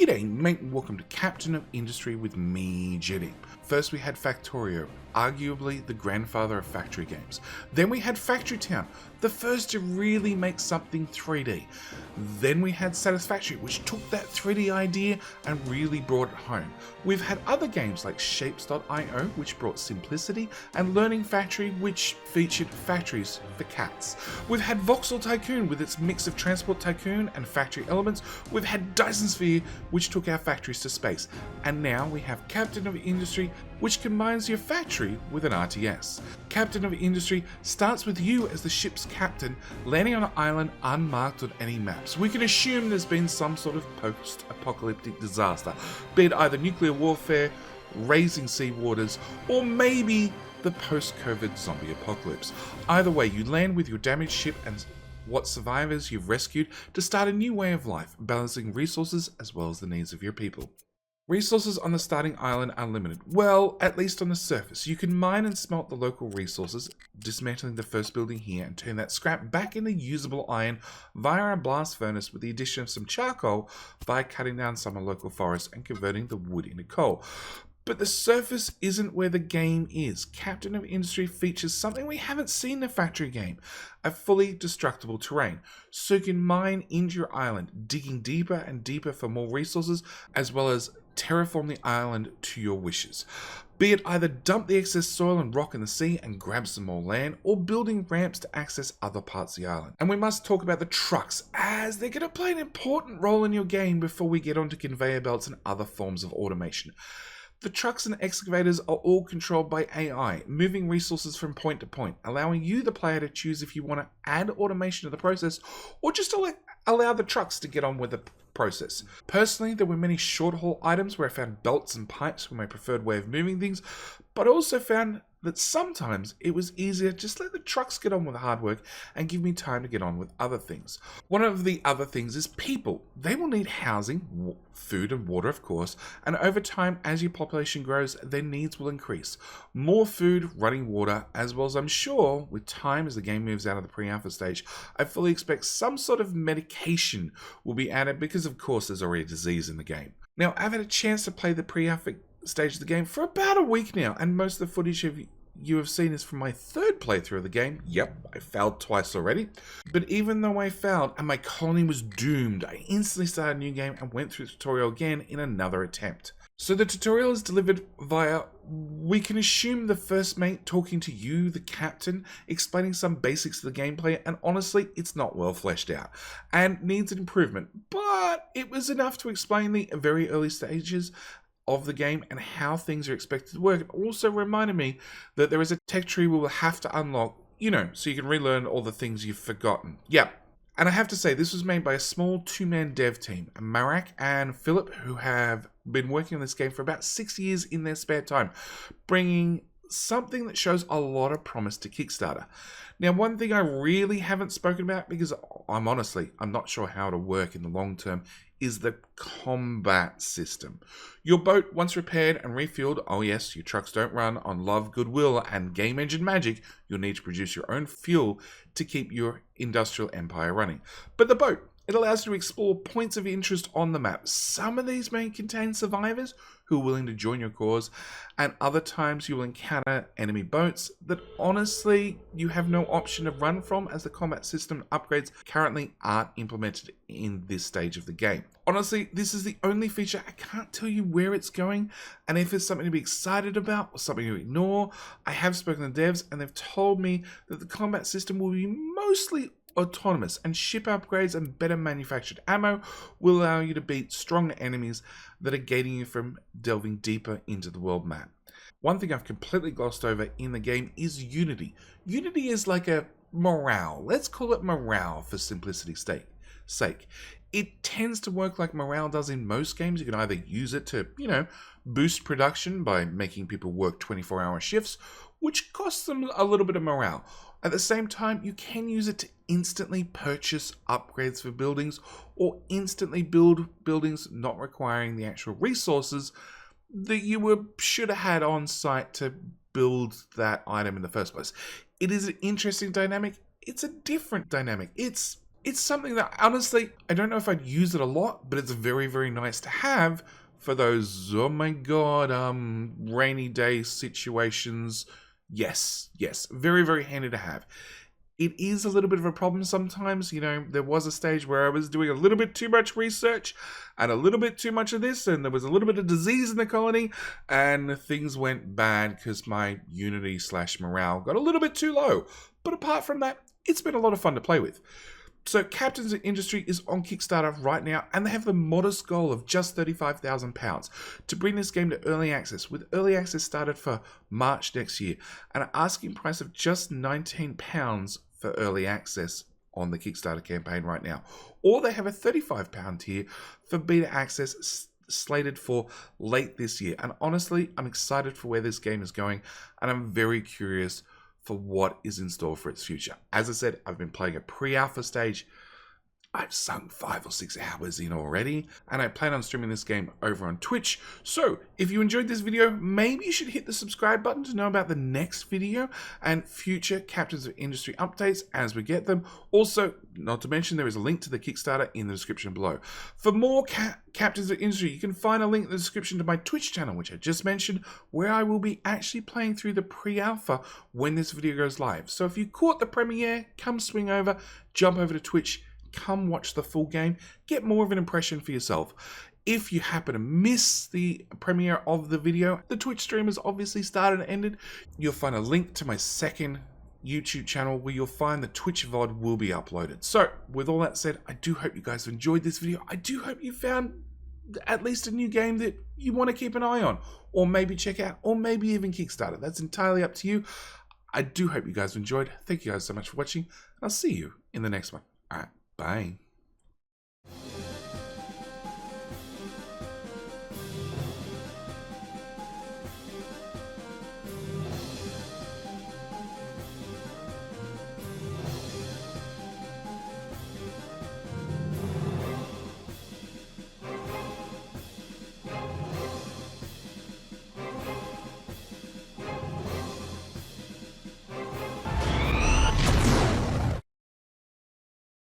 G'day mate, and welcome to Captain of Industry with me, Jetty. First we had Factorio, arguably the grandfather of factory games. Then we had Factory Town, the first to really make something 3D. Then we had Satisfactory, which took that 3D idea and really brought it home. We've had other games like Shapes.io, which brought simplicity, and Learning Factory, which featured factories for cats. We've had Voxel Tycoon with its mix of Transport Tycoon and factory elements. We've had Dyson Sphere, which took our factories to space. And now we have Captain of Industry, which combines your factory with an RTS. Captain of Industry starts with you as the ship's captain, landing on an island unmarked on any maps. We can assume there's been some sort of post-apocalyptic disaster, be it either nuclear warfare, raising sea waters, or maybe the post-COVID zombie apocalypse. Either way, you land with your damaged ship and what survivors you've rescued to start a new way of life, balancing resources as well as the needs of your people. Resources on the starting island are limited. Well, at least on the surface. You can mine and smelt the local resources, dismantling the first building here and turn that scrap back into usable iron via a blast furnace with the addition of some charcoal by cutting down some of local forests and converting the wood into coal. But the surface isn't where the game is. Captain of Industry features something we haven't seen in the factory game, a fully destructible terrain. So you can mine into your island, digging deeper and deeper for more resources, as well as terraform the island to your wishes. Be it either dump the excess soil and rock in the sea and grab some more land, or building ramps to access other parts of the island. And we must talk about the trucks, as they're going to play an important role in your game before we get onto conveyor belts and other forms of automation. The trucks and excavators are all controlled by AI, moving resources from point to point, allowing you, the player, to choose if you want to add automation to the process or just allow the trucks to get on with the process. Personally, there were many short haul items where I found belts and pipes were my preferred way of moving things, but I also found that sometimes it was easier to just let the trucks get on with the hard work and give me time to get on with other things. One of the other things is people. They will need housing, food and water of course, and over time as your population grows, their needs will increase. More food, running water, as well as I'm sure with time as the game moves out of the pre-alpha stage, I fully expect some sort of medication will be added because of course there's already a disease in the game. Now I've had a chance to play the pre-alpha stage of the game for about a week now, and most of the footage you have seen is from my third playthrough of the game. Yep, I failed twice already. But even though I failed and my colony was doomed, I instantly started a new game and went through the tutorial again in another attempt. So the tutorial is delivered via, we can assume, the first mate talking to you, the captain, explaining some basics of the gameplay, and honestly, it's not well fleshed out and needs improvement, but it was enough to explain the very early stages of the game and how things are expected to work. It also reminded me that there is a tech tree we will have to unlock, so you can relearn all the things you've forgotten. Yep. And I have to say, this was made by a small two-man dev team, Marak and Philip, who have been working on this game for about 6 years in their spare time, bringing something that shows a lot of promise to Kickstarter. Now, one thing I really haven't spoken about, because I'm not sure how it'll work in the long term, is the combat system. Your boat, once repaired and refueled, oh yes, your trucks don't run on love, goodwill, and game engine magic, you'll need to produce your own fuel to keep your industrial empire running. But the boat, it allows you to explore points of interest on the map. Some of these may contain survivors who are willing to join your cause, and other times you will encounter enemy boats that honestly you have no option to run from, as the combat system upgrades currently aren't implemented in this stage of the game. Honestly, this is the only feature. I can't tell you where it's going and if it's something to be excited about or something to ignore. I have spoken to devs and they've told me that the combat system will be mostly autonomous, and ship upgrades and better manufactured ammo will allow you to beat stronger enemies that are gating you from delving deeper into the world map. One thing I've completely glossed over in the game is Unity. Unity is like a morale. Let's call it morale for simplicity's sake. It tends to work like morale does in most games. You can either use it to, boost production by making people work 24-hour shifts, which costs them a little bit of morale. At the same time, you can use it to instantly purchase upgrades for buildings or instantly build buildings not requiring the actual resources that you should have had on site to build that item in the first place. It is an interesting dynamic. It's a different dynamic. It's It's something that, honestly, I don't know if I'd use it a lot, but it's very, very nice to have for those, oh my god, rainy day situations. Yes, yes, very, very handy to have. It is a little bit of a problem sometimes. There was a stage where I was doing a little bit too much research and a little bit too much of this, and there was a little bit of disease in the colony, and things went bad because my Unity/morale got a little bit too low. But apart from that, it's been a lot of fun to play with. So Captains of Industry is on Kickstarter right now, and they have the modest goal of just £35,000 to bring this game to early access, with early access started for March next year, and an asking price of just £19 for early access on the Kickstarter campaign right now. Or they have a £35 tier for beta access slated for late this year. And honestly, I'm excited for where this game is going, and I'm very curious for what is in store for its future. As I said, I've been playing a pre-alpha stage. I've sunk 5 or 6 hours in already, and I plan on streaming this game over on Twitch. So, if you enjoyed this video, maybe you should hit the subscribe button to know about the next video and future Captains of Industry updates as we get them. Also, not to mention, there is a link to the Kickstarter in the description below. For more Captains of Industry, you can find a link in the description to my Twitch channel, which I just mentioned, where I will be actually playing through the pre-alpha when this video goes live. So if you caught the premiere, come swing over, jump over to Twitch, come watch the full game, get more of an impression for yourself. If you happen to miss the premiere of the video, the Twitch stream has obviously started and ended. You'll find a link to my second YouTube channel where you'll find the Twitch VOD will be uploaded. So, with all that said, I do hope you guys enjoyed this video. I do hope you found at least a new game that you want to keep an eye on, or maybe check out, or maybe even Kickstarter. That's entirely up to you. I do hope you guys enjoyed. Thank you guys so much for watching, and I'll see you in the next one. All right. Bye.